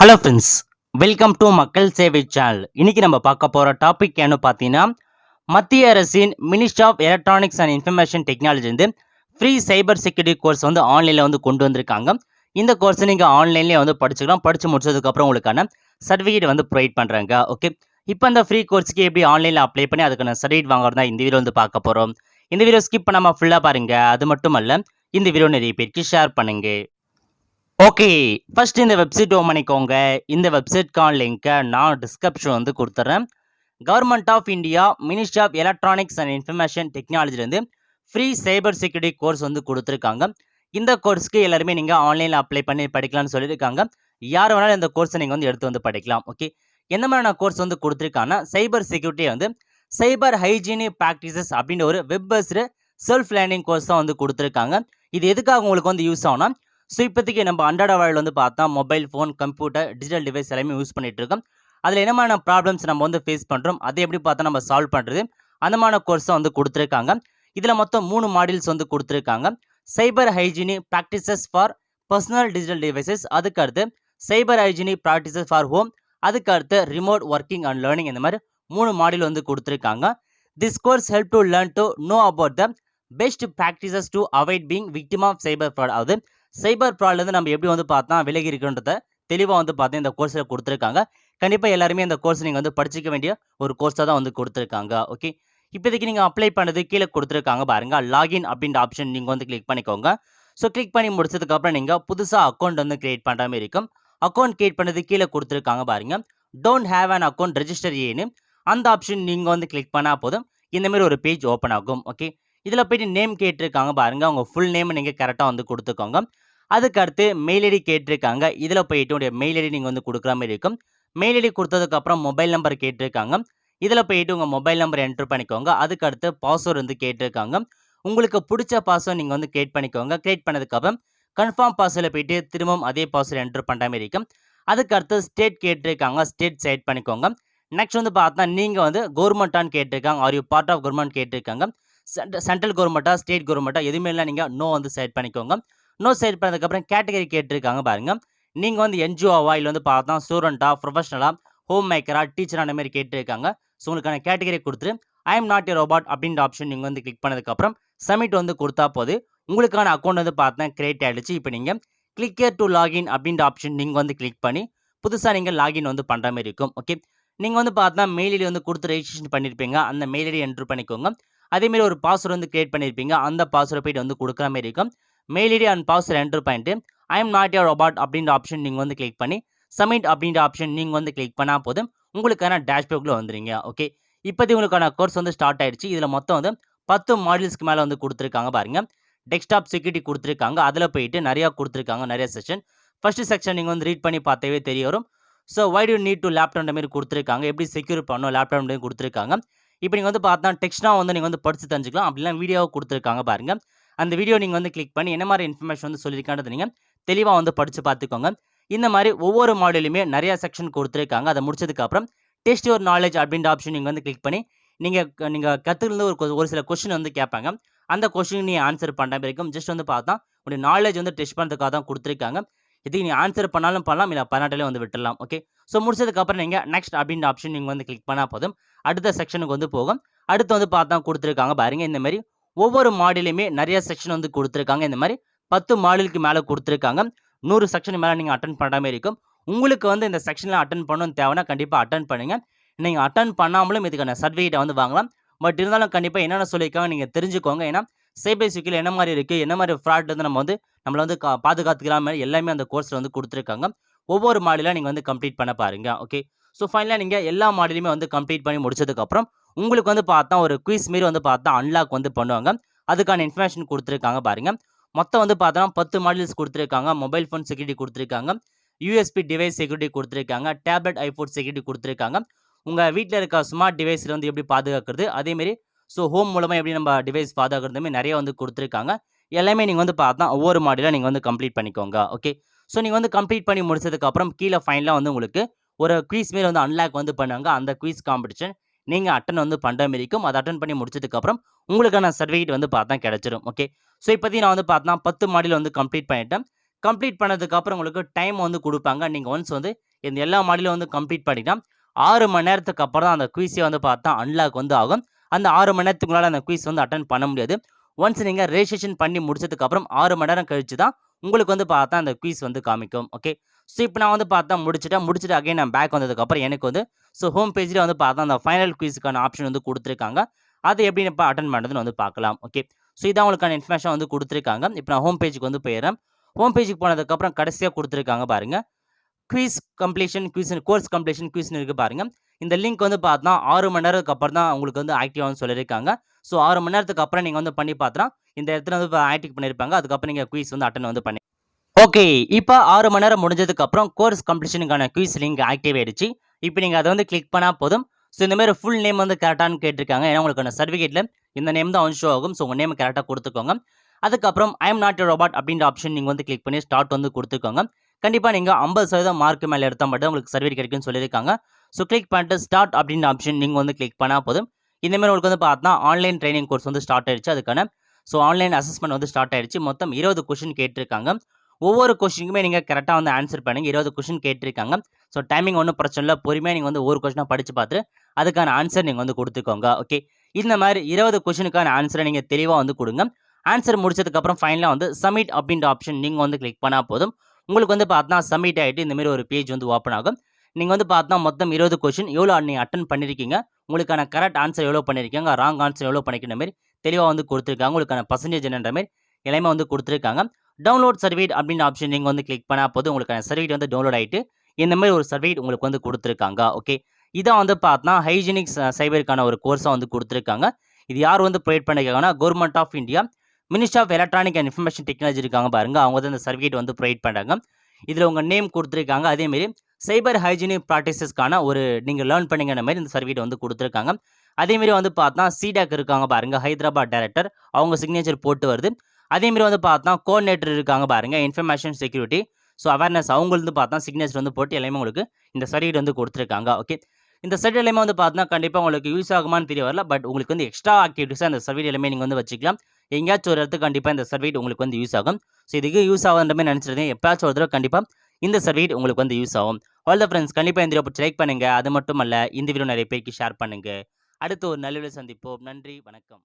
Hello friends, welcome to மக்கள் சேவை channel. இன்னைக்கு நம்ம பார்க்க போகிற டாபிக் என்ன பார்த்தீங்கன்னா, மத்திய அரசின் ministry of electronics and information technology வந்து ஃப்ரீ சைபர் செக்யூரிட்டி கோர்ஸ் வந்து ஆன்லைனில் வந்து கொண்டு வந்திருக்காங்க. இந்த கோர்ஸை நீங்கள் ஆன்லைன்லேயே வந்து படிச்சுக்கலாம். படித்து முடிச்சதுக்கப்புறம் உங்களுக்கான சர்டிஃபிகேட் வந்து ப்ரொவைட் பண்ணுறாங்க. ஓகே, இப்போ அந்த ஃப்ரீ கோர்ஸ்க்கு எப்படி ஆன்லைனில் அப்ளை பண்ணி அதுக்கான சர்டிஃபிகேட் வாங்குறதா இந்த வீடியோ வந்து பார்க்க போகிறோம். இந்த வீடியோ ஸ்கிப் பண்ணாமல் ஃபுல்லாக பாருங்கள். அது மட்டும் அல்ல, இந்த வீடியோ நிறைய பேருக்கு ஷேர் பண்ணுங்கள். ஓகே, ஃபர்ஸ்ட் இந்த வெப்சைட் ஓப்பன் பண்ணிக்கோங்க. இந்த வெப்சைட்கான லிங்கை நான் டிஸ்கிரிப்ஷன் வந்து கொடுத்துட்றேன். Government of India ministry of electronics and information டெக்னாலஜிலேருந்து ஃப்ரீ சைபர் செக்யூரிட்டி கோர்ஸ் வந்து கொடுத்துருக்காங்க. இந்த கோர்ஸ்க்கு எல்லாருமே நீங்கள் ஆன்லைனில் அப்ளை பண்ணி படிக்கலாம்னு சொல்லியிருக்காங்க. யார் வேணாலும் இந்த கோர்ஸை நீங்கள் வந்து எடுத்து வந்து படிக்கலாம். ஓகே, எந்த மாதிரியான கோர்ஸ் வந்து கொடுத்துருக்காங்கன்னா, சைபர் செக்யூரிட்டியை வந்து சைபர் ஹைஜீனிக் ப்ராக்டிசஸ் அப்படின்ற ஒரு web based self learning course தான் வந்து கொடுத்துருக்காங்க. இது எதுக்காக உங்களுக்கு வந்து யூஸ் ஆகும்னா, ஸோ இப்போதைக்கு நம்ம அன்றாட வாழ்வில் வந்து பார்த்தா mobile phone, computer, digital device எல்லாமே யூஸ் பண்ணிட்டு இருக்கோம். அதில் என்னமான ப்ராப்ளம்ஸ் நம்ம வந்து ஃபேஸ் பண்ணுறோம், அதை எப்படி பார்த்தா நம்ம சால்வ் பண்ணுறது, அந்தமான கோர்ஸை வந்து கொடுத்துருக்காங்க. இதில் மொத்தம் 3 மாடியூல்ஸ் வந்து கொடுத்துருக்காங்க. Cyber hygienic practices for personal digital devices, அதுக்கு அடுத்து cyber hygienic practices for home, அதுக்கு அடுத்து ரிமோட் ஒர்க்கிங் அண்ட் லேர்னிங். இந்த மாதிரி 3 மாடியூல் வந்து கொடுத்துருக்காங்க. This course help to learn to know about the best practices to avoid being victim of cyber fraud. அதாவது cyber ஃப்ராட்லேருந்து நம்ம எப்படி வந்து பார்த்தா விலகி இருக்குன்றத தெளிவாக வந்து பார்த்தா இந்த கோர்ஸில் கொடுத்துருக்காங்க. கண்டிப்பாக எல்லாருமே இந்த கோர்ஸ் நீங்கள் வந்து படிச்சிக்க வேண்டிய ஒரு கோர்ஸாக தான் வந்து கொடுத்துருக்காங்க. ஓகே, இப்போதைக்கு நீங்கள் அப்ளை பண்ணது கீழே கொடுத்துருக்காங்க பாருங்க, லாகின் அப்படின்ற ஆப்ஷன் நீங்கள் வந்து கிளிக் பண்ணிக்கோங்க. ஸோ கிளிக் பண்ணி முடிச்சதுக்கப்புறம் நீங்கள் புதுசாக அக்கௌண்ட் வந்து கிரியேட் பண்ணுற மாதிரி இருக்கும். அக்கௌண்ட் கிரியேட் பண்ணது கீழே கொடுத்துருக்காங்க பாருங்க, don't have an account register ஏன்னு அந்த ஆப்ஷன் நீங்கள் வந்து கிளிக் பண்ணால் போதும் இந்தமாரி ஒரு பேஜ் ஓப்பன் ஆகும். ஓகே, இதில் போய்ட்டு நேம் கேட்டிருக்காங்க பாருங்க, உங்கள் ஃபுல் நேம் நீங்கள் கரெக்டாக வந்து கொடுத்துக்கோங்க. அதுக்கு அடுத்து மெயில் ஐடி கேட்டிருக்காங்க. இதில் போயிட்டு உங்களுடைய மெயில் ஐடி நீங்கள் வந்து கொடுக்குற மாதிரி இருக்கும். மெயில் ஐடி கொடுத்ததுக்கப்புறம் மொபைல் நம்பர் கேட்டிருக்காங்க. இதில் போயிட்டு உங்கள் மொபைல் நம்பர் என்ட்ரு பண்ணிக்கோங்க. அதுக்கு அடுத்து பாஸ்வேர்டு வந்து கேட்டிருக்காங்க. உங்களுக்கு பிடிச்ச பாஸ்வேர்டு நீங்கள் வந்து கிரியேட் பண்ணிக்கோங்க. கிரியேட் பண்ணதுக்கப்புறம் கன்ஃபார்ம் பாஸ்வேர்டில் போயிட்டு திரும்பவும் அதே பாஸ்வேர்டு என்ட்ரு பண்ணுற மாதிரி இருக்கும். அதுக்கு அடுத்து ஸ்டேட் கேட்டிருக்காங்க. ஸ்டேட் செலக்ட் பண்ணிக்கோங்க. நெக்ஸ்ட் வந்து பார்த்தா நீங்கள் வந்து கவர்மெண்ட்டான்னு கேட்டிருக்காங்க. Are you part of government கேட்டிருக்காங்க. சென்ட்ரல் கவர்மெண்ட்டா ஸ்டேட் கவர்மெண்ட்டா எதுவுமே இல்லை, நீங்கள் நோ வந்து செலக்ட் பண்ணிக்கோங்க. நோ செலக்ட் பண்ணதுக்கப்புறம் கேட்டகரி கேட்டிருக்காங்க பாருங்க, நீங்கள் வந்து என்ஜிஓவா இல்லை வந்து பார்த்தா ஸ்டூடெண்ட்டா, ப்ரொஃபஷனலா, ஹோம் மேக்கரா, டீச்சரா அந்த மாதிரி கேட்டிருக்காங்க. ஸோ உங்களுக்கான கேட்டகரி கொடுத்துட்டு ஐ எம் நாட் ஏ ரோபாட் அப்படின்ற ஆப்ஷன் நீங்கள் வந்து கிளிக் பண்ணதுக்கப்புறம் சப்மிட் வந்து கொடுத்தா போது உங்களுக்கான அக்கௌண்ட் வந்து பார்த்தா கிரியேட் ஆகிடுச்சு. இப்போ நீங்கள் கிளிக் ஹியர் டு லாகின் அப்படின்ற ஆப்ஷன் நீங்கள் வந்து கிளிக் பண்ணி புதுசாக நீங்கள் லாகின் வந்து பண்ணுற மாதிரி இருக்கும். ஓகே, நீங்கள் வந்து பார்த்தா மெயில் ஐடி வந்து கொடுத்து ரெஜிஸ்ட்ரேஷன் பண்ணியிருப்பீங்க. அந்த மெயில் ஐடி என்ட்ரு பண்ணிக்கோங்க. அதேமாரி ஒரு பாஸ்வேர்டு வந்து கிரியேட் பண்ணியிருப்பீங்க. அந்த பாஸ்வேர்டை போய்ட்டு வந்து கொடுக்குற மாதிரி இருக்கும். Mail ID and password enter பண்ணிட்டு I am not a robot அப்படின்ற ஆப்ஷன் நீங்கள் வந்து கிளிக் பண்ணி சப்மிட் அப்படின்ற ஆப்ஷன் நீங்கள் வந்து கிளிக் பண்ணால் போதும் உங்களுக்கான டேஷ்போர்டில் வந்துடுங்க. ஓகே, இப்போதைக்கு உங்களுக்கான கோர்ஸ் வந்து ஸ்டார்ட் ஆயிடுச்சு. இதில் மொத்தம் வந்து 10 மாடியூல்ஸ்க்கு மேலே வந்து கொடுத்துருக்காங்க பாருங்க. டெஸ்க்டாப் செக்யூரிட்டி கொடுத்துருக்காங்க. அதில் போயிட்டு நிறையா கொடுத்துருக்காங்க, நிறைய செக்ஷன். ஃபர்ஸ்ட் செக்ஷன் நீங்கள் வந்து ரீட் பண்ணி பார்த்தாவே தெரிய வரும். So why do need to laptop மாரி கொடுத்துருக்காங்க, எப்படி செக்யூர் பண்ணணும் லேப்டாப் கொடுத்துருக்காங்க. இப்போ நீங்கள் வந்து பார்த்தா டெக்ஸ்ட்டாக வந்து நீங்கள் வந்து படித்து தெரிஞ்சுக்கலாம். அப்படிலாம் வீடியோவை கொடுத்துருக்காங்க பாருங்க. அந்த வீடியோ நீங்கள் வந்து கிளிக் பண்ணி என்ன மாதிரி இன்ஃபர்மேஷன் வந்து சொல்லியிருக்கான்றது நீங்கள் தெளிவாக வந்து படித்து பார்த்துக்கோங்க. இந்த மாதிரி ஒவ்வொரு மாடலுமே நிறையா செக்ஷன் கொடுத்துருக்காங்க. அதை முடிச்சதுக்கப்புறம் டெஸ்ட் யுவர் நாலேஜ் அப்படின்ற ஆப்ஷன் நீங்கள் வந்து கிளிக் பண்ணி நீங்கள் கற்றுருந்து ஒரு சில கொஸ்டின் வந்து கேட்பாங்க. அந்த கொஸ்டின் நீ ஆன்சர் பண்ணுற மாதிரி இருக்கும். ஜஸ்ட் வந்து பார்த்தா உங்களுடைய நாலேஜ் வந்து டெஸ்ட் பண்ணுறதுக்காக தான் கொடுத்துருக்காங்க. இதுக்கு நீ ஆன்சர் பண்ணாலும் பண்ணலாம், இல்லை பண்ணாட்டாலே வந்து விட்டுடலாம். ஓகே, ஸோ முடிச்சதுக்கப்புறம் நீங்கள் நெக்ஸ்ட் அப்படின்ற ஆப்ஷன் நீங்கள் வந்து கிளிக் பண்ணால் போதும் அடுத்த செக்ஷனுக்கு வந்து போகும். அடுத்து வந்து பார்த்தா கொடுத்துருக்காங்க பாருங்க, இந்த மாதிரி ஒவ்வொரு மாடியிலுமே நிறைய செக்ஷன் வந்து கொடுத்துருக்காங்க. இந்த மாதிரி 10 மாடிலுக்கு மேலே கொடுத்துருக்காங்க. 100 செக்ஷன் மேலே நீங்கள் அட்டன் பண்ணுற மாதிரி இருக்கும். உங்களுக்கு வந்து இந்த செக்ஷனில் அட்டன் பண்ணணும்னு தேவைன்னா கண்டிப்பாக அட்டன் பண்ணுங்கள். நீங்கள் அட்டன் பண்ணாமலும் இதுக்கான சர்டிஃபிகேட்டை வந்து வாங்கலாம். பட் இருந்தாலும் கண்டிப்பாக என்னென்ன சொல்லியிருக்காங்க நீங்கள் தெரிஞ்சுக்கோங்க. ஏன்னா சைபர் செக்யூரிட்டி என்ன மாதிரி இருக்குது, என்ன மாதிரி ஃப்ராட் வந்து நம்ம வந்து நம்மளை வந்து பாதுகாத்துக்கிற மாதிரி எல்லாமே அந்த கோர்ஸில் வந்து கொடுத்துருக்காங்க. ஒவ்வொரு மாடியூலாக நீங்கள் வந்து கம்ப்ளீட் பண்ண பாருங்க. ஓகே, ஸோ ஃபைனலாக நீங்கள் எல்லா மாடியூலுமே வந்து கம்ப்ளீட் பண்ணி முடிச்சதுக்கப்புறம் உங்களுக்கு வந்து பார்த்தா ஒரு குயிஸ் மாரி வந்து பார்த்தா அன்லாக் வந்து பண்ணுவாங்க. அதுக்கான இன்ஃபர்மேஷன் கொடுத்துருக்காங்க பாருங்க. மொத்தம் வந்து பார்த்தா 10 மாடியூல்ஸ் கொடுத்துருக்காங்க. மொபைல் ஃபோன் செக்யூரிட்டி கொடுத்துருக்காங்க, யூஎஸ்பி டிவைஸ் செக்யூரிட்டி கொடுத்துருக்காங்க, டேப்லெட் ஐபோன் செக்யூரிட்டி கொடுத்துருக்காங்க. உங்கள் வீட்டில் இருக்க ஸ்மார்ட் டிவைஸில் வந்து எப்படி பாதுகாக்கிறது, அதேமாரி ஸோ ஹோம் மூலமாக எப்படி நம்ம டிவைஸ் பாதுகாக்கிறது நிறைய வந்து கொடுத்துருக்காங்க. எல்லாமே நீங்கள் வந்து பார்த்தா ஒவ்வொரு மாடியூலாக நீங்கள் வந்து கம்ப்ளீட் பண்ணிக்கோங்க. ஓகே, ஸோ நீங்கள் வந்து கம்ப்ளீட் பண்ணி முடிச்சதுக்கப்புறம் கீழே ஃபைனலாக வந்து உங்களுக்கு ஒரு குயிஸ் மாரி வந்து அன்லாக் வந்து பண்ணுவாங்க. அந்த குயிஸ் காம்படிஷன் நீங்கள் அட்டன் வந்து பண்ணுற மாரி இருக்கும். அதை அட்டன் பண்ணி முடிச்சதுக்கப்புறம் உங்களுக்கான சர்டிஃபிகேட் வந்து பார்த்தா கிடச்சிரும். ஓகே, ஸோ இப்போதைக்கு நான் வந்து பார்த்தா 10 மாடியூல் வந்து கம்ப்ளீட் பண்ணிட்டேன். கம்ப்ளீட் பண்ணதுக்கப்புறம் உங்களுக்கு டைம் வந்து குடுப்பாங்க. நீங்க ஒன்ஸ் வந்து இந்த எல்லா மாடியூலும் வந்து கம்ப்ளீட் பண்ணிட்டா, 6 மணி நேரத்துக்கு அப்புறம் தான் அந்த குயிஸே வந்து பார்த்தா அன்லாக் வந்து ஆகும். அந்த 6 மணி நேரத்துக்கு முன்னால அந்த குயிஸ் வந்து அட்டெண்ட் பண்ண முடியாது. ஒன்ஸ் நீங்க ரெஜிஸ்ட்ரேஷன் பண்ணி முடிச்சதுக்கப்புறம் 6 மணி நேரம் கழிச்சு தான் உங்களுக்கு வந்து பார்த்தா அந்த குயிஸ் வந்து காமிக்கும். ஓகே. ஸோ, இப்ப நான் வந்து பார்த்தா முடிச்சுட்டேன். முடிச்சுட்டு அகைன் நான் பேக் வந்ததுக்கப்புறம் எனக்கு வந்து ஹோம் பேஜ்ல வந்து பார்த்தா அந்த ஃபைனல் குயிஸ்க்கான ஆப்ஷன் வந்து குடுத்துருக்காங்க. அது எப்படி இப்ப அட்டெண்ட் பண்றதுன்னு வந்து பார்க்கலாம். ஓகே. ஸோ, இதான் உங்களுக்கான இன்ஃபர்மேஷன் வந்து குடுத்துருக்காங்க. இப்ப நான் ஹோம் பேஜ்க்கு வந்து போயிர்றேன். ஹோம் பேஜ்க்கு போனதுக்கப்புறம் கடைசியா குடுத்துருக்காங்க பாருங்க. Quiz completion quiz course completion குயிஸ்ன்னு இருக்கு பாருங்க. இந்த லிங்க் வந்து பார்த்தா 6 மணி நேரத்துக்கு அப்புறம் தான் உங்களுக்கு வந்து ஆக்டிவ் ஆகும்னு சொல்லியிருக்காங்க. ஸோ, 6 மணி நேரத்துக்கு அப்புறம் நீங்க வந்து பண்ணி பார்த்தா, இந்த இடத்துல வந்து ஆக்டிவ் பண்ணியிருப்பாங்க. அதுக்கப்புறம் நீங்க குயிஸ் வந்து அட்டெண்ட் வந்து பண்ணி ஓகே. இப்ப 6 மணி நேரம் முடிஞ்சதுக்கு அப்புறம் கோர்ஸ் கம்ப்ளீஷனுக்கான குயிஸ் லிங்க் ஆக்டிவ் ஆயிடுச்சு. இப்ப நீங்க அத வந்து கிளிக் பண்ணா போதும். ஸோ, இந்த மாரி ஃபுல் நேம் வந்து கரெக்ட்டான்னு கேட்டிருக்காங்க. ஏன்னா உங்களுக்கான சர்டிஃபிகேட்ல இந்த நேம் தான் வந்து ஷோ ஆகும். ஸோ, உங்க நேம் கரெக்ட்டா குடுத்துக்கோங்க. அதுக்கப்புறம் ஐ அம் நாட் எ ரோபோட் அப்படின்ற ஆப்ஷன் நீங்க வந்து கிளிக் பண்ணி ஸ்டார்ட் வந்து குடுத்துக்கோங்க. கண்டிப்பா நீங்க 50% மார்க் மேல எடுத்தா மட்டும் உங்களுக்கு சர்டிஃபிகேட் கிடைக்கும்னு சொல்லியிருக்காங்க. ஸோ, கிளிக் பண்ணிட்டு ஸ்டார்ட் அப்படின்ற ஆப்ஷன் நீங்க வந்து கிளிக் பண்ணா போதும். இந்த மாரி உங்களுக்கு வந்து பார்த்தா ஆன்லைன் ட்ரெய்னிங் கோர்ஸ் வந்து ஸ்டார்ட் ஆயிடுச்சு. அதுக்கான ஆன்லைன் அசஸ்மென்ட் வந்து ஸ்டார்ட் ஆயிடுச்சு. மொத்தம் 20 கொஸ்டின் கேட்டிருக்காங்க. ஒவ்வொரு கொஸ்டினுக்குமே நீங்க கரெக்ட்டா வந்து ஆன்சர் பண்ணுங்க. 20 கொஸ்டின் கேட்டிருக்காங்க. டைமிங் ஒண்ணும் பிரச்சனை இல்ல. பொறுமையா நீங்க வந்து ஒவ்வொரு கொஸ்டினா படிச்சு பார்த்துட்டு, அதுக்கான ஆன்சர் நீங்க வந்து குடுத்துக்கோங்க. ஓகே. இந்த மாரி 20 கொஸ்டினுக்கான ஆன்சர நீங்க தெளிவா வந்து குடுங்க. ஆன்சர் முடிச்சதுக்கப்புறம் ஃபைனலா வந்து சப்மிட் அப்படின்ற ஆப்ஷன் நீங்க வந்து கிளிக் பண்ணா போதும். உங்களுக்கு வந்து பார்த்தா சப்மிட் ஆயிட்டு இந்த மாரி ஒரு பேஜ் வந்து ஓப்பன் ஆகும். நீங்க வந்து பார்த்தா மொத்தம் 20 கொஸ்டின் எவ்வளோ நீங்க அட்டெண்ட் பண்ணியிருக்கீங்க, உங்களுக்கான கரெக்ட் ஆன்சர் எவ்வளோ பண்ணியிருக்கீங்க, ராங் ஆன்சர் எவ்வளோ பண்ணியிருக்கீங்கன்ற மாரி தெளிவா வந்து குடுத்துருக்காங்க. உங்களுக்கான பெர்சன்டேஜ் என்னன்ற மாரி எல்லாமே வந்து குடுத்துருக்காங்க. டவுன்லோட் சர்டிஃபிகேட் அப்படின்ற ஆப்ஷன் நீங்க வந்து கிளிக் பண்ணா போதும். உங்களுக்கான சர்டிஃபிகேட் வந்து டவுன்லோட் ஆயிட்டு, இந்த மாரி ஒரு சர்டிஃபிகேட் உங்களுக்கு வந்து குடுத்துருக்காங்க. ஓகே. இதான் வந்து பார்த்தா ஹைஜீனிக்ஸ் சைபருக்கான ஒரு கோர்ஸா வந்து குடுத்துருக்காங்க. இது யார் வந்து ப்ரொவைட் பண்ணியிருக்காங்கன்னா, government of India, ministry of electronic and information technology இருக்காங்க பாருங்க. அவங்க தான் இந்த சர்டிஃபிகேட் வந்து ப்ரொவைட் பண்றாங்க. இதுல உங்க நேம் குடுத்துருக்காங்க. அதே மாரி சைபர் ஹைஜீனிக் பிராக்டிஸஸ்க்கான ஒரு நீங்க லேர்ன் பண்ணீங்கன்ற மாரி இந்த சர்டிஃபிகேட் வந்து குடுத்துருக்காங்க. அதே மாரி வந்து பார்த்தா சிடாக் இருக்காங்க பாருங்க. ஹைதராபாத் டைரக்டர். அவங்க சிக்னேச்சர் போட்டு வருது. அதே மாரி வந்து பார்த்தா கோஆர்டினேட்டர் இருக்காங்க பாருங்க. Information security. அவேர்னஸ் அவங்கள்து பார்த்தா சிக்னேச்சர் வந்து போட்டு எல்லாமே உங்களுக்கு இந்த சர்டிஃபிகேட் வந்து குடுத்துருக்காங்க. ஓகே. இந்த சர்டிஃபிகேட் எல்லாமே வந்து பார்த்தா கண்டிப்பா உங்களுக்கு யூஸ் ஆகுமான்னு தெரிய வரல. பட் உங்களுக்கு வந்து எக்ஸ்ட்ரா ஆக்டிவிட்டீஸா இந்த சர்டிஃபிகேட் எல்லாமே நீங்க வந்து வச்சுக்கலாம். எங்கேயாச்சும் ஒரு இடத்துக்கு கண்டிப்பா இந்த சர்டிஃபிகேட் உங்களுக்கு வந்து யூஸ் ஆகும். இதுக்கு யூஸ் ஆகுன்ற மாரி நெனச்சிருந்தீங்க. எப்பயாச்சும் ஒரு தடவ கண்டிப்பா இந்த சர்டிஃபிகேட் உங்களுக்கு வந்து யூஸ் ஆகும். ஆல் த ஃபிரெண்ட்ஸ் கண்டிப்பா இந்த வீடியோ பிடிச்சு லைக் பண்ணுங்க. அது மட்டும் அல்ல இந்த வீடியோ நெறைய பேருக்கு ஷேர் பண்ணுங்க. அடுத்து ஒரு நல்ல வீடியோல சந்திப்போம். நன்றி, வணக்கம்.